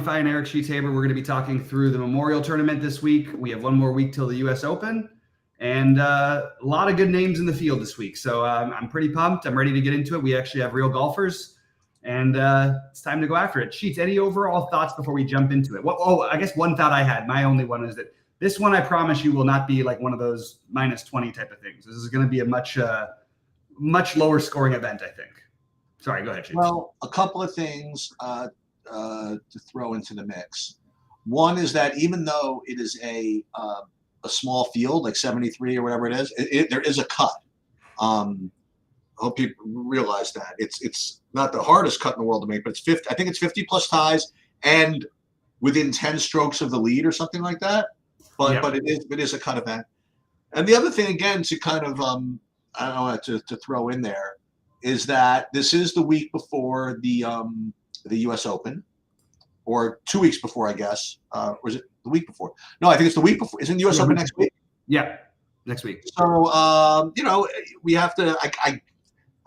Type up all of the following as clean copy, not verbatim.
BobbyFi and Eric Sheetshaber. We're going to be talking through the Memorial Tournament this week. We have one more week till the U.S. Open, and a lot of good names in the field this week. So I'm pretty pumped. I'm ready to get into it. We actually have real golfers, and it's time to go after it. Sheets, any overall thoughts before we jump into it? I guess one thought I had, my only one, is that this one, I promise you, will not be like one of those -20 type of things. This is going to be a much lower scoring event, I think. Sorry, go ahead, Sheets. Well, a couple of things to throw into the mix. One is that even though it is a small field, like 73 or whatever it is, there is a cut. I hope you realize that it's not the hardest cut in the world to make, but it's 50. I think it's 50 plus ties and within 10 strokes of the lead or something like that. But it is a cut event. And the other thing, again, to kind of I don't know to throw in there, is that this is the week before the U.S. Open, or 2 weeks before, I guess. Or is it the week before? No, I think it's the week before. Isn't the U.S. Open next week? Yeah, next week. So, we have to.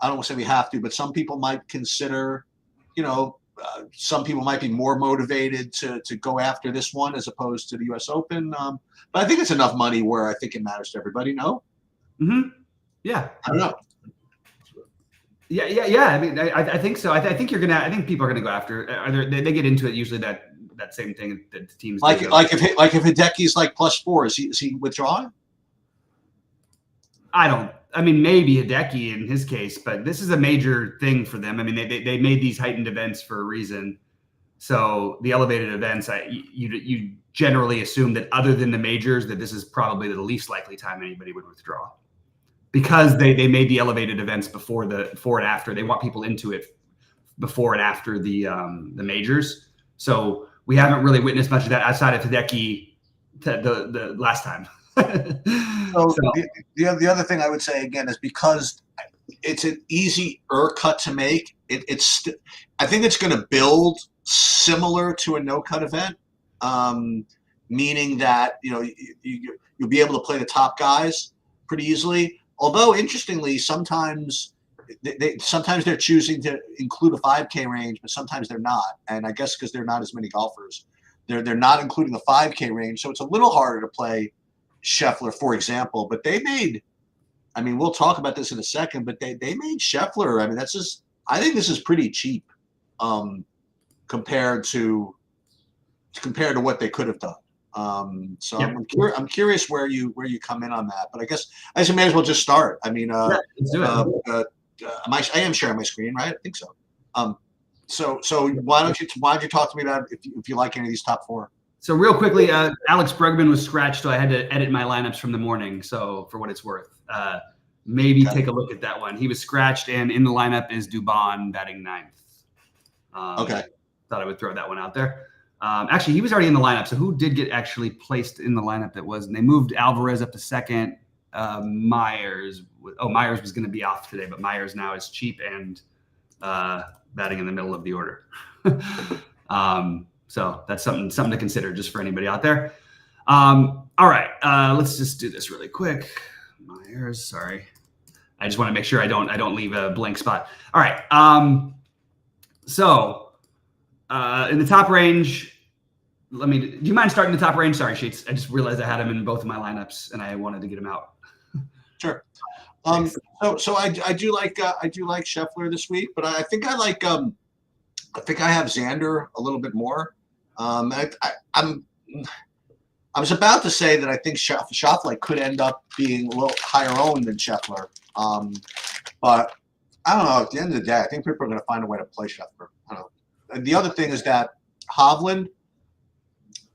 I don't want to say we have to, but some people might consider, some people might be more motivated to go after this one as opposed to the U.S. Open. But I think it's enough money where I think it matters to everybody. No. Mm-hmm. Yeah. I don't know. Yeah. I mean, I think so. I think people are gonna go after. They get into it usually that same thing that the teams like if Hideki's like +4, is he withdrawing? I mean, maybe Hideki in his case, but this is a major thing for them. I mean, they made these heightened events for a reason. So the elevated events, you generally assume that other than the majors, that this is probably the least likely time anybody would withdraw, because they made the elevated events before and after. They want people into it before and after the majors. So we haven't really witnessed much of that outside of Hideki the last time. So the other thing I would say again is, because it's an easier cut to make, I think it's going to build similar to a no cut event, meaning that you'll be able to play the top guys pretty easily. Although interestingly, sometimes they're choosing to include a 5K range, but sometimes they're not. And I guess because there are not as many golfers, they're not including the 5K range, so it's a little harder to play Scheffler, for example. But they made, I mean, we'll talk about this in a second, but they made Scheffler. I mean, I think this is pretty cheap compared to what they could have done. So yeah. I'm curious where you come in on that. But I guess I may as well just start. I mean, let's do it. I am sharing my screen, right? I think so. So why don't you talk to me about if you like any of these top four? So real quickly, Alex Bregman was scratched, so I had to edit my lineups from the morning. So for what it's worth, maybe take a look at that one. He was scratched, and in the lineup is Dubon batting 9th. Okay. Thought I would throw that one out there. Actually, he was already in the lineup. So who did get actually placed in the lineup that was? And they moved Alvarez up to second. Myers was going to be off today, but Myers now is cheap and batting in the middle of the order. So that's something to consider just for anybody out there. All right, let's just do this really quick. Myers, sorry. I just want to make sure I don't leave a blank spot. All right. So in the top range, do you mind starting the top range? Sorry, Sheets. I just realized I had him in both of my lineups and I wanted to get him out. Sure. So I do like Scheffler this week, but I think I have Xander a little bit more. I was about to say that I think Schauffele could end up being a little higher owned than Scheffler, but I don't know. At the end of the day, I think people are going to find a way to play Scheffler. I don't know. And the other thing is that Hovland,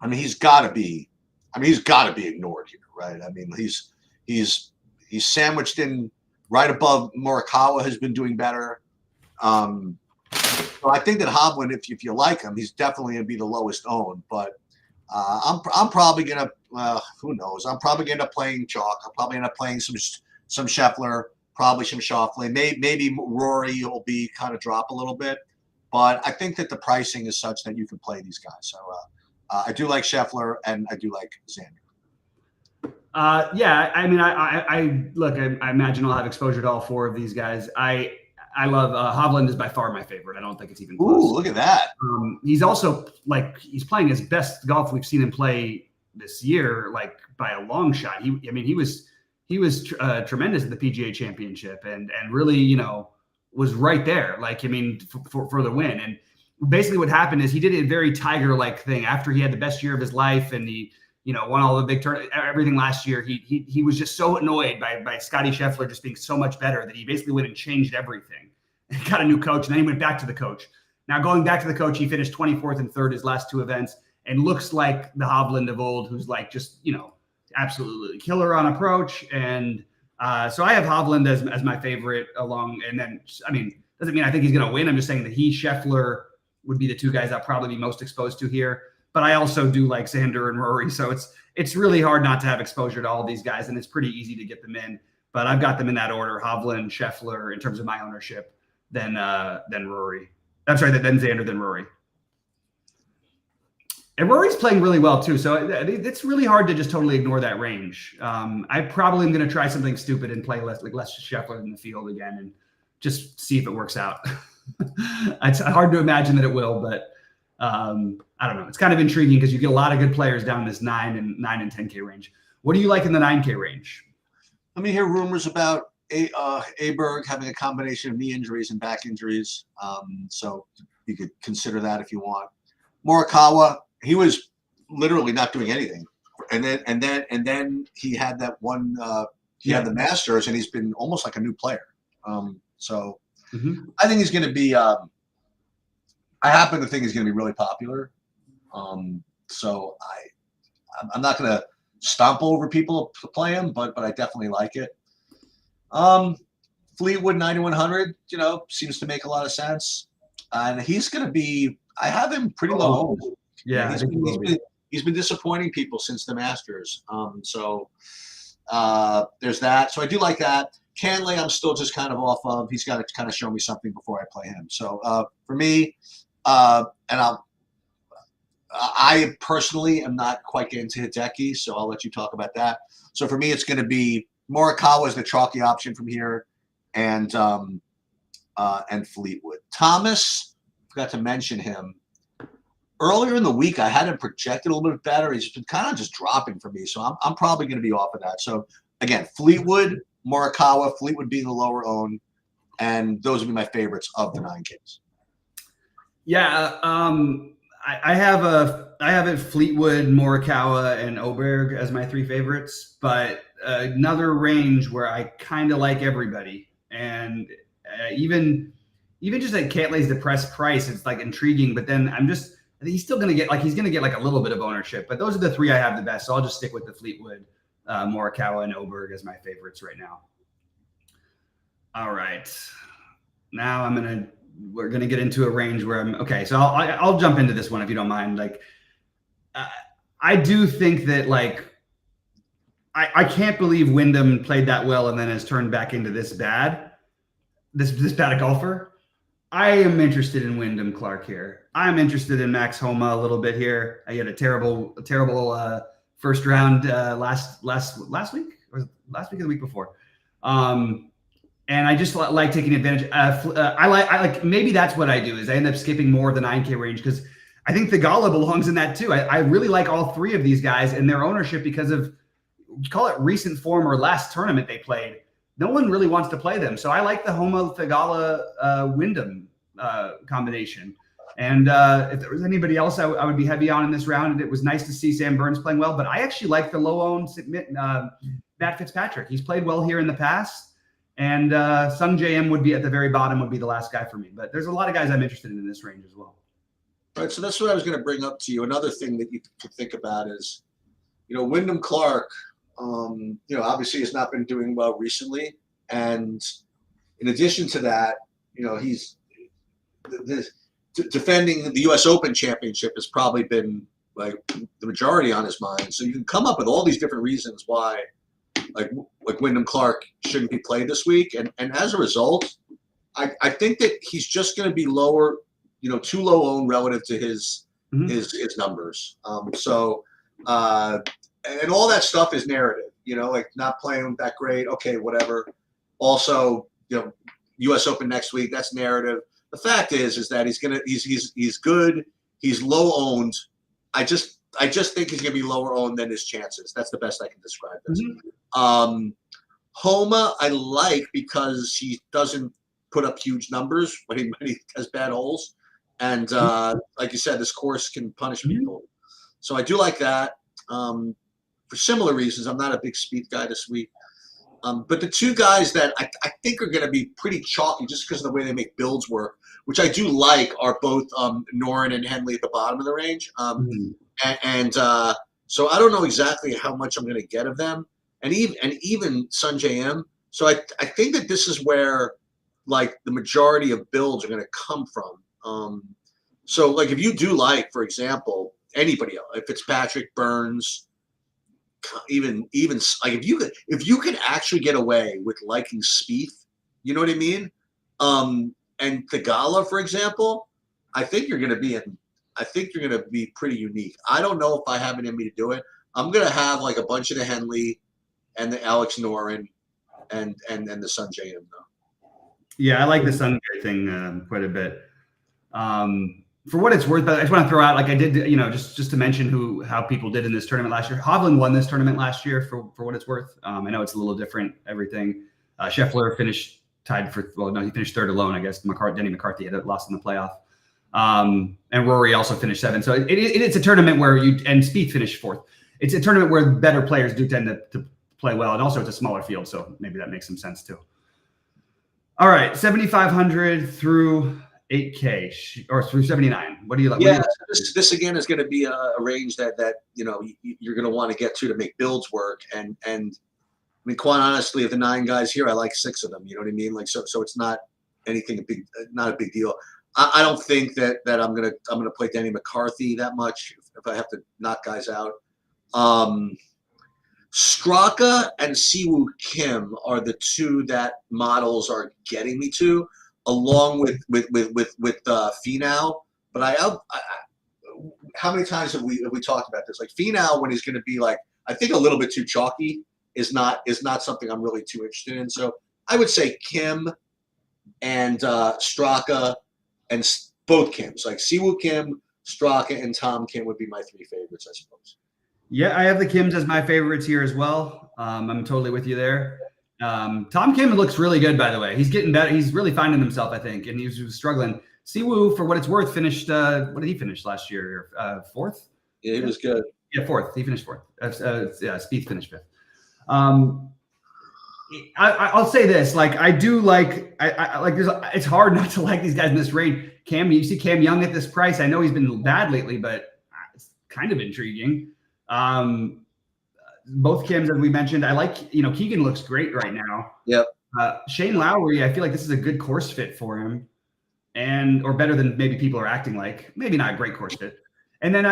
I mean, he's got to be ignored here, right? I mean, he's sandwiched in right above Morikawa, has been doing better. So I think that Hovland, if you like him, he's definitely going to be the lowest owned. But I'm probably going to who knows? I'm probably going to end up playing chalk. I'll probably end up playing some Scheffler, probably some Schauffele. Maybe Rory will be kind of drop a little bit. But I think that the pricing is such that you can play these guys. So I do like Scheffler and I do like Xander. Yeah, I mean, I look. I imagine I'll have exposure to all four of these guys. I love Hovland is by far my favorite. I don't think it's even close. Ooh, look at that. He's also he's playing his best golf we've seen him play this year, like by a long shot. He was tremendous at the PGA Championship and really was right there. For the win. And basically what happened is he did a very Tiger-like thing after he had the best year of his life and he won all the big everything last year. He was just so annoyed by Scotty Scheffler just being so much better that he basically went and changed everything. He got a new coach, and then he went back to the coach. Now, going back to the coach, he finished 24th and 3rd his last 2 events and looks like the Hovland of old, who's absolutely killer on approach. And so I have Hovland as my favorite and then, doesn't mean I think he's going to win. I'm just saying that Scheffler would be the 2 guys I'll probably be most exposed to here. But I also do like Xander and Rory. So it's really hard not to have exposure to all these guys, and it's pretty easy to get them in. But I've got them in that order: Hovland, Scheffler, in terms of my ownership, then Rory. I'm sorry, then Xander, then Rory. And Rory's playing really well too, so it's really hard to just totally ignore that range. I probably am going to try something stupid and play less Scheffler in the field again, and just see if it works out. It's hard to imagine that it will, but I don't know. It's kind of intriguing because you get a lot of good players down in this 9 and 10K range. What do you like in the 9K range? Let me hear rumors about Aberg having a combination of knee injuries and back injuries. So you could consider that if you want. Morikawa, he was literally not doing anything, and then he had that one. He had the Masters, and he's been almost like a new player. So I think he's going to be. I happen to think he's going to be really popular. So I'm not going to stomp over people to play him, but I definitely like it. Fleetwood 9100, seems to make a lot of sense, and he's going to be. I have him pretty low. Yeah, he's been disappointing people since the Masters. So there's that. So I do like that. Cantlay, I'm still just kind of off of. He's got to kind of show me something before I play him. So for me, and I personally am not quite getting to Hideki, so I'll let you talk about that. So for me, it's going to be Morikawa is the chalky option from here, and Fleetwood. Thomas, forgot to mention him. Earlier in the week, I had him projected a little bit better. He's been kind of just dropping for me, so I'm probably going to be off of that. So again, Fleetwood, Morikawa, Fleetwood being the lower own, and those would be my favorites of the 9Ks. Yeah, I have it Fleetwood, Morikawa, and Oberg as my 3 favorites, but another range where I kind of like everybody, and even just like Cantlay's depressed price, it's like intriguing. But then I think he's still gonna get like a little bit of ownership. But those are the 3 I have the best, so I'll just stick with the Fleetwood, Morikawa, and Oberg as my favorites right now. All right, now we're gonna get into a range where I'm okay. So I'll jump into this one if you don't mind. Like, I do think that I can't believe Wyndham played that well and then has turned back into this bad a golfer. I am interested in Wyndham Clark here. I'm interested in Max Homa a little bit here. I had a terrible first round last week or last week or the week before. And I just like taking advantage. I like maybe that's what I do is I end up skipping more of the 9K range because I think Theegala belongs in that too. I really like all 3 of these guys and their ownership because of, you call it recent form or last tournament they played. No one really wants to play them. So I like the Homa, Theegala, Wyndham combination. And if there was anybody else I would be heavy on in this round, and it was nice to see Sam Burns playing well, but I actually like the low-owned Matt Fitzpatrick. He's played well here in the past. And Sung JM would be at the very bottom, would be the last guy for me. But there's a lot of guys I'm interested in this range as well. All right, so that's what I was going to bring up to you. Another thing that you could think about is, Wyndham Clark, obviously has not been doing well recently. And in addition to that, he's defending the U.S. Open Championship has probably been like the majority on his mind. So you can come up with all these different reasons why like Wyndham Clark shouldn't be played this week. And as a result, I think that he's just going to be lower, too low owned relative to his numbers. And all that stuff is narrative, like not playing that great. Okay, whatever. Also, U.S. Open next week. That's narrative. The fact is that he's good. He's low owned. I just think he's gonna be lower owned than his chances. That's the best I can describe this. Homa I like because he doesn't put up huge numbers when he has bad holes, and like you said, this course can punish people. So I do like that. For similar reasons, I'm not a big speed guy this week. But the two guys that I think are going to be pretty chalky just because of the way they make builds work, which I do like, are both Noren and Henley at the bottom of the range. So I don't know exactly how much I'm going to get of them, and even Sunjay M. So I think that this is where like the majority of builds are going to come from. So like if you do like, for example, anybody else, if Fitzpatrick, Burns, even like if you could actually get away with liking Spieth, you know what I mean? And Thigala, for example, I think you're going to be pretty unique. I don't know if I have it in me to do it. I'm going to have like a bunch of the Henley and the Alex Noren and the Sunjay M though. Yeah, I like the Sunjay thing quite a bit. For what it's worth, but I just want to throw out, like I did, just to mention how people did in this tournament last year. Hovland won this tournament last year for what it's worth. I know it's a little different, everything. Scheffler finished tied for, he finished third alone, I guess. Denny McCarthy had lost in the playoff. And Rory also finished 7th. So it's a tournament where and Spieth finished 4th. It's a tournament where better players do tend to play well. And also it's a smaller field. So maybe that makes some sense too. All right, 7,500 through 8K or through 79. What do you like? Yeah, this again is going to be a range that you're going to want to get to make builds work. And I mean, quite honestly, of the 9 guys here, I like 6 of them. You know what I mean? Like so it's not anything not a big deal. I don't think that I'm gonna play Denny McCarthy that much if I have to knock guys out. Straka and Siwoo Kim are the two that models are getting me to, along with Finau. But I how many times have we talked about this? Like Finau, when he's going to be like, I think a little bit too chalky, is not something I'm really too interested in. So I would say Kim and Straka and both Kims, like Siwoo Kim, Straka, and Tom Kim would be my 3 favorites, I suppose. Yeah, I have the Kims as my favorites here as well. I'm totally with you there. Tom Kim looks really good, by the way. He's getting better. He's really finding himself, I think, and he was struggling. Siwoo, for what it's worth, finished. What did he finish last year? 4th. Yeah, he was good. Yeah, 4th. He finished 4th. Spieth finished 5th. I'll say this: like I do like, I like. It's hard not to like these guys in this range. You see Cam Young at this price. I know he's been bad lately, but it's kind of intriguing. Both Kims, as we mentioned, I like. Keegan looks great right now. Yep. Shane Lowry, I feel like this is a good course fit for him, or better than maybe people are acting like. Maybe not a great course fit. And then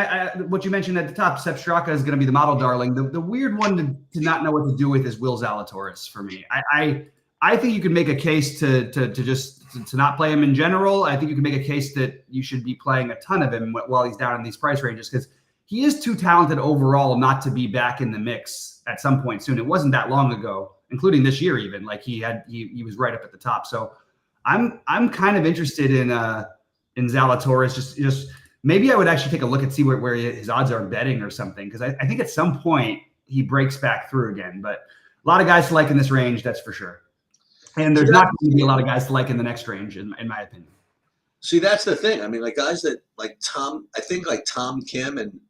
what you mentioned at the top, Sepp Straka is going to be the model darling. The weird one to not know what to do with is Will Zalatoris for me. I think you could make a case to not play him in general. I think you can make a case that you should be playing a ton of him while he's down in these price ranges, because he is too talented overall not to be back in the mix at some point soon. It wasn't that long ago, including this year even. Like he was right up at the top. So I'm kind of interested in Zalatoris. Just maybe I would actually take a look and see where his odds are betting or something, because I think at some point he breaks back through again. But a lot of guys to like in this range, that's for sure. And there's not going to be a lot of guys to like in the next range, in my opinion. See, that's the thing. I mean, like guys that like Tom, I think like Tom Kim and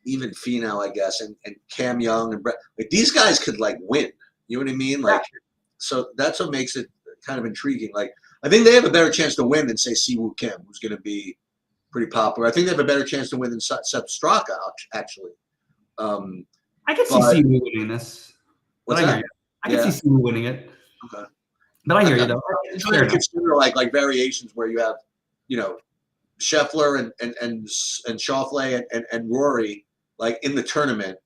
even Finau, I guess, and Cam Young and Brett, like these guys could like win. You know what I mean? Like, so that's what makes it kind of intriguing. Like, I think they have a better chance to win than say Siwoo Kim, who's going to be pretty popular. I think they have a better chance to win than Sepp Straka, actually. I could see Siwoo winning this. What's that? I could see Siwoo winning it. Okay. But I hear you though. I'm trying to consider like variations where you have, Scheffler and Schauffele and Rory like in the tournament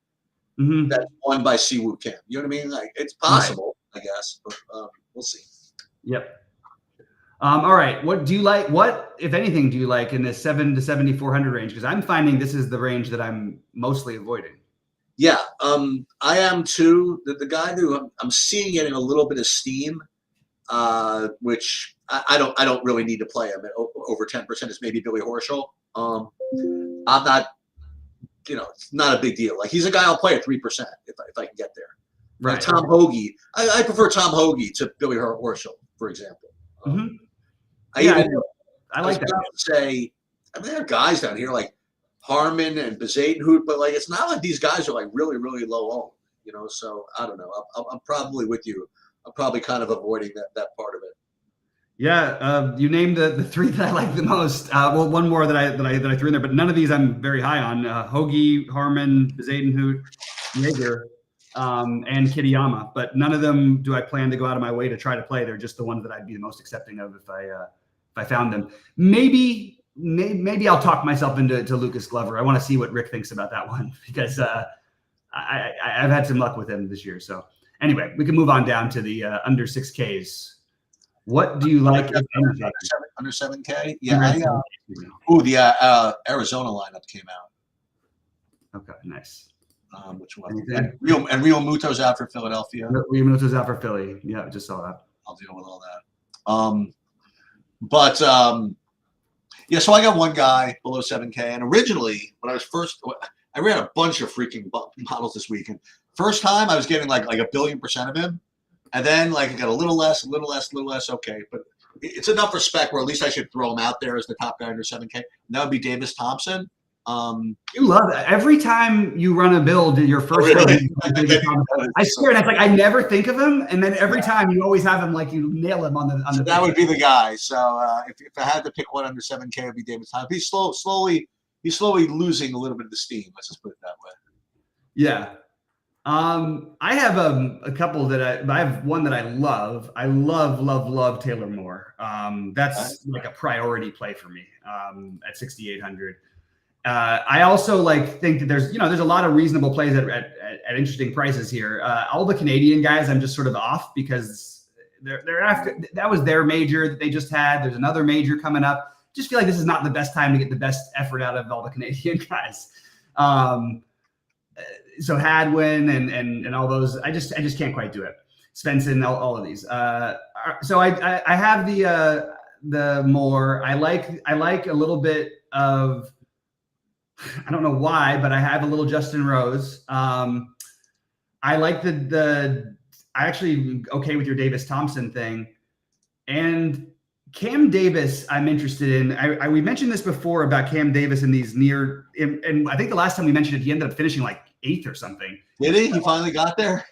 that's won by Siwoo Kim. You know what I mean? Like it's possible, right. I guess, but we'll see. Yep. All right. What do you like? What, if anything, do you like in this 7 to 7,400 range? Because I'm finding this is the range that I'm mostly avoiding. Yeah, I am too. The guy who I'm seeing getting a little bit of steam which I don't really need to play him at over 10%. Is maybe Billy Horschel. I'm not, it's not a big deal. Like he's a guy I'll play at 3% if I can get there. Right. Like Tom Hoagie, I prefer Tom Hoagie to Billy Horschel, for example. I like that. To say, I mean, there are guys down here like Harmon and Bezadenhout, but like it's not like these guys are like really, really low owned, So I don't know. I'm probably with you. I'm probably kind of avoiding that part of it. Yeah, you named the three that I like the most. Well, one more that I threw in there, but none of these I'm very high on. Hoagie, Harmon, Bezadenhout, Jaeger, and Kitayama. But none of them do I plan to go out of my way to try to play. They're just the ones that I'd be the most accepting of if I found them. Maybe I'll talk myself into Lucas Glover. I want to see what Rick thinks about that one because I've had some luck with him this year. So anyway, we can move on down to the under 6Ks. What do you like? Under 7K? Yeah. The Arizona lineup came out. Okay, nice. Which one? And Real Muto's out for Philadelphia. Real Muto's out for Philly. Yeah, I just saw that. I'll deal with all that. Yeah, so I got one guy below 7K. And originally, when I was I ran a bunch of freaking models this week. And first time I was getting like 1 billion% of him. And then like I got a little less. Okay, but it's enough respect where at least I should throw him out there as the top guy under 7K. And that would be Davis Thompson. You love that. Every time you run a build, your first really? I swear, and it's like I never think of him, and then every time you always have him like you nail him on the. So that would be the guy. So if I had to pick one under 7K, it would be Davis Thompson. He's slowly losing a little bit of the steam. Let's just put it that way. Yeah. I have a couple that I have one that I love. I love Taylor Moore. That's like a priority play for me at 6,800. I also think that there's a lot of reasonable plays at interesting prices here. All the Canadian guys, I'm just sort of off because they're after that was their major that they just had. There's another major coming up. Just feel like this is not the best time to get the best effort out of all the Canadian guys. So Hadwin and all those, I just can't quite do it. Svensson, all of these. So I have the Moore. I like a little bit of, I don't know why, but I have a little Justin Rose. I like I actually okay with your Davis Thompson thing, and Cam Davis, I'm interested in. We mentioned this before about Cam Davis in these and I think the last time we mentioned it, he ended up finishing like 8th or something. Did he? He finally got there?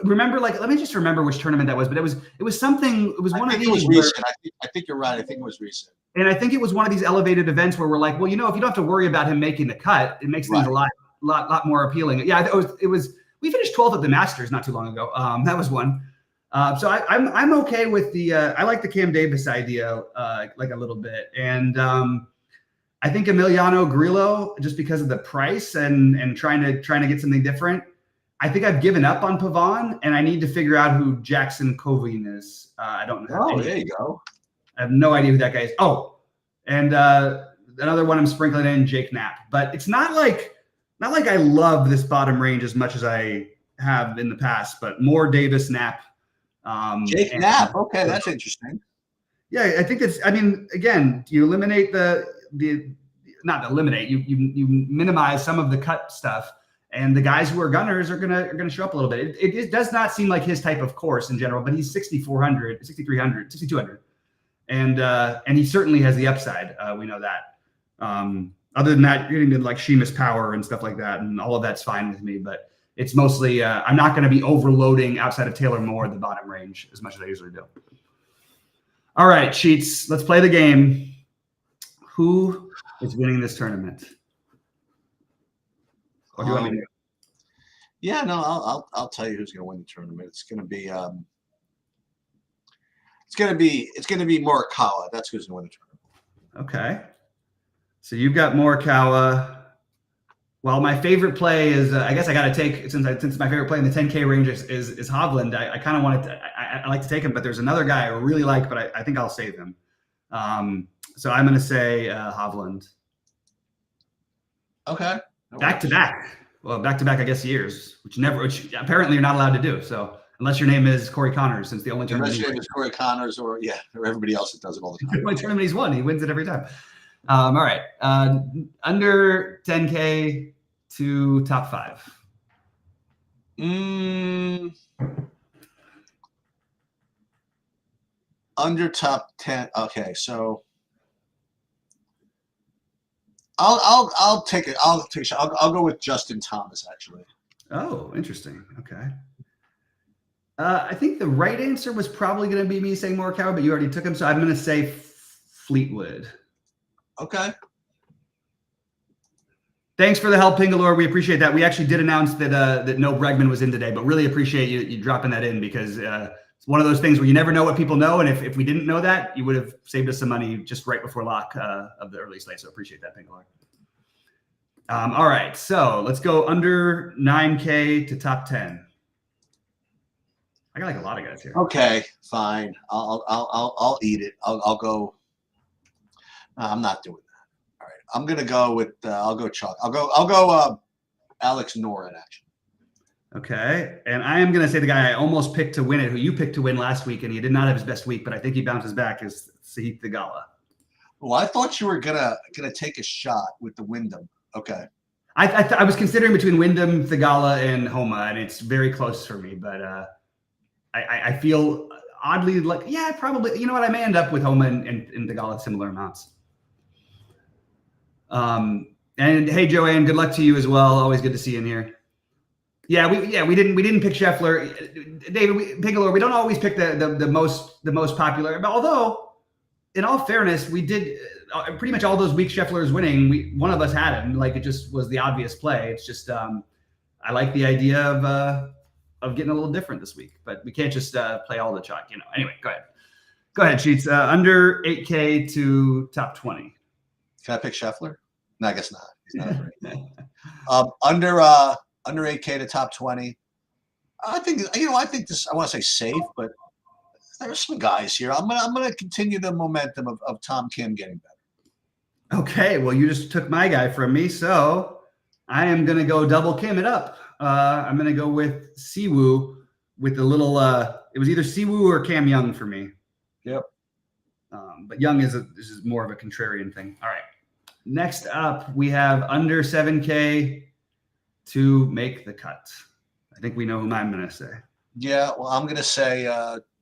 Remember, let me just remember which tournament that was, but it was something. It was one of these. It was recent. I think you're right. I think it was recent. And I think it was one of these elevated events where we're like, well, if you don't have to worry about him making the cut, it makes things a lot more appealing. Yeah, it was. We finished 12th at the Masters not too long ago. That was one. So I'm okay with the. I like the Cam Davis idea like a little bit, and I think Emiliano Grillo just because of the price and trying to get something different. I think I've given up on Pavon, and I need to figure out who Jackson Covine is. I don't know. Oh, there you go. I have no idea who that guy is. Oh, and another one I'm sprinkling in, Jake Knapp. But it's not like I love this bottom range as much as I have in the past. But more Davis Knapp. Jake Knapp. Okay, that's interesting. Yeah, I think it's. I mean, again, you eliminate not eliminate. You minimize some of the cut stuff. And the guys who are gunners are gonna show up a little bit. It does not seem like his type of course in general, but he's 6,400, 6,300, 6,200, and he certainly has the upside. We know that. Other than that, you're getting to like Sheamus Power and stuff like that, and all of that's fine with me. But it's mostly I'm not going to be overloading outside of Taylor Moore the bottom range as much as I usually do. All right, Cheats, let's play the game. Who is winning this tournament? Or do you want me to? Yeah, no, I'll tell you who's going to win the tournament. It's going to be Morikawa. That's who's going to win the tournament. Okay. So you've got Morikawa. Well, my favorite play is I guess I got to take since my favorite play in the 10K range is Hovland. I kind of wanted to. I like to take him, but there's another guy I really like, but I think I'll save him. So I'm going to say Hovland. Okay. Back to back. Well, back to back, I guess, years, which apparently you're not allowed to do. So Unless your name is Corey Connors, since the only tournament. Unless your name is Corey Connors or everybody else that does it all the time. The only tournament he's won, he wins it every time. All right, under 10K to top 5. Under top 10. Okay, so I'll take it. I'll go with Justin Thomas actually. Oh, interesting. Okay. I think the right answer was probably going to be me saying Morikawa, but you already took him, so I'm going to say Fleetwood. Okay. Thanks for the help, Pingalore. We appreciate that. We actually did announce that that no Bregman was in today, but really appreciate you dropping that in because it's one of those things where you never know what people know, and if we didn't know that, you would have saved us some money just right before lock of the early slate. So appreciate that, Pingalore. All right, so let's go under 9K to top 10. I got like a lot of guys here. Okay, fine. I'll eat it. I'll go. I'm not doing that. All right, I'm gonna go with. I'll go chalk. I'll go. Alex Noren actually. Okay, and I am gonna say the guy I almost picked to win it, who you picked to win last week, and he did not have his best week, but I think he bounces back. Is Sahith Theegala. Well, I thought you were gonna take a shot with the Wyndham. Okay. I was considering between Wyndham, Theegala, and Homa, and it's very close for me, but. I feel oddly like, yeah, probably, you know what, I may end up with Homa and Theegala similar amounts. And hey, Joanne, good luck to you as well. Always good to see you in here. Yeah, we didn't pick Scheffler. David, Pingalore, we don't always pick the most popular. But although, in all fairness, we did pretty much all those weeks Scheffler is winning. One of us had him. Like it just was the obvious play. It's just I like the idea of getting a little different this week, but we can't just play all the chalk, Anyway, go ahead, Sheets. Under 8K to top 20. Can I pick Scheffler? No, I guess not. He's not great. Under 8K to top 20. I think this. I want to say safe, but there's some guys here. I'm gonna continue the momentum of Tom Kim getting better. Okay, well, you just took my guy from me, so I am gonna go double Kim it up. I'm going to go with Siwoo with a little it was either Siwoo or Cam Young for me. Yep. But Young is more of a contrarian thing. All right. Next up, we have under 7K to make the cut. I think we know whom I'm going to say. Yeah, well, I'm going to say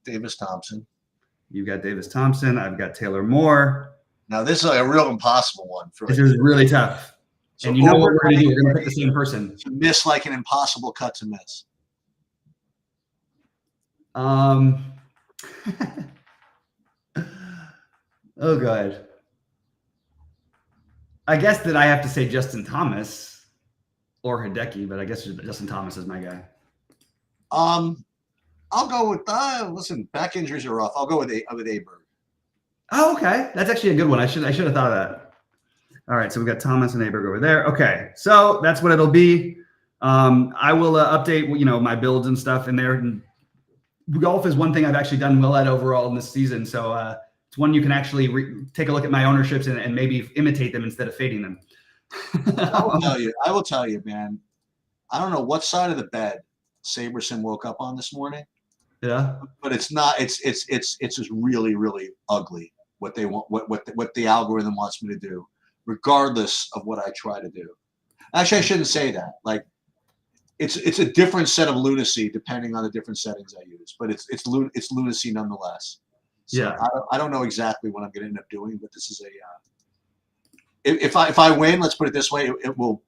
Davis Thompson. You've got Davis Thompson. I've got Taylor Moore. Now, this is like a real impossible one. This is really tough. So and you know what we're going to do? We're going to pick the same person. To miss like an impossible cut to miss. Oh, God. I guess that I have to say Justin Thomas or Hideki, but I guess Justin Thomas is my guy. I'll go with listen. Back injuries are rough. I'll go with Aberg. Oh, okay. That's actually a good one. I should have thought of that. All right, so we've got Thomas and Aberg over there. Okay, so that's what it'll be. I will update, my builds and stuff in there. And golf is one thing I've actually done well at overall in this season. So it's one you can actually take a look at my ownerships and maybe imitate them instead of fading them. I will tell you, man. I don't know what side of the bed Saberson woke up on this morning. Yeah, but it's not. It's just really, really ugly what they want. What the algorithm wants me to do. Regardless of what I try to do. Actually, I shouldn't say that. Like, it's a different set of lunacy depending on the different settings I use, but it's lunacy nonetheless. So yeah. I don't know exactly what I'm going to end up doing, but this is if I win, let's put it this way, it will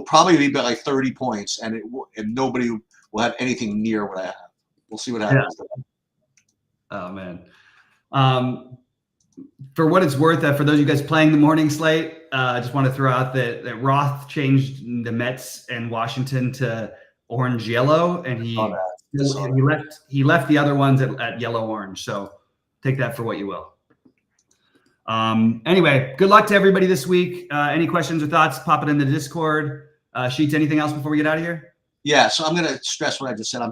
probably be about like 30 points, and nobody will have anything near what I have. We'll see what happens. Yeah. Oh man. For what it's worth, for those of you guys playing the morning slate, I just want to throw out that Roth changed the Mets and Washington to orange yellow, and he left the other ones at yellow orange. So take that for what you will. Anyway, good luck to everybody this week. Any questions or thoughts? Pop it in the Discord. Sheets, anything else before we get out of here? Yeah. So I'm going to stress what I just said.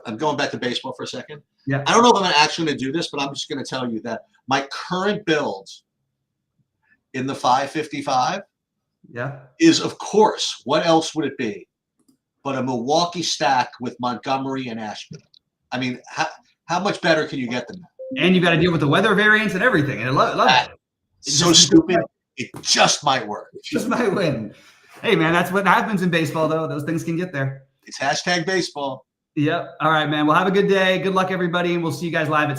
I'm going back to baseball for a second. Yeah. I don't know if I'm actually going to do this, but I'm just going to tell you that my current build in the 555 yeah. is, of course, what else would it be? but a Milwaukee stack with Montgomery and Ashby. I mean, how much better can you get than that? And you got to deal with the weather variance and everything. And I love it. It's so stupid. It just might work. It just might win. Hey, man, that's what happens in baseball, though. Those things can get there. It's #baseball. Yep. All right, man. Well, have a good day. Good luck, everybody. And we'll see you guys live at